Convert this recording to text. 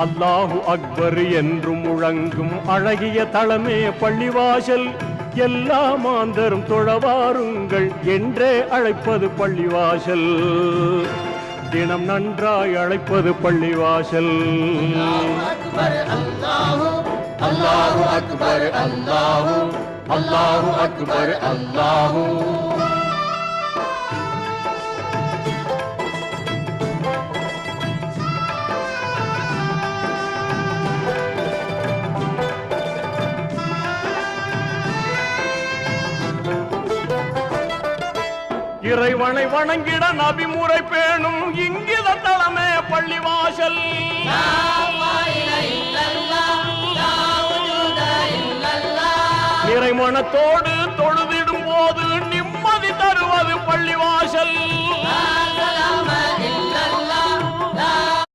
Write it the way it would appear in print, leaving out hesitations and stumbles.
அல்லாஹு அக்பர் என்று முழங்கும் அழகிய தளமே பள்ளிவாசல். எல்லா மாந்தரும் தொழவாருங்கள் என்றே அழைப்பது பள்ளிவாசல். தினம் நன்றாய் அழைப்பது பள்ளிவாசல். அல்லாஹு அக்பர் அல்லாஹு அல்லாஹு அக்பர் அல்லாஹு. இறைவனை வணங்கிட நபிமுறை பேணும் இங்கித தளமே பள்ளிவாசல். நிறைமனத்தோடு தொழுதிடும் போது நிம்மதி தருவது பள்ளிவாசல்.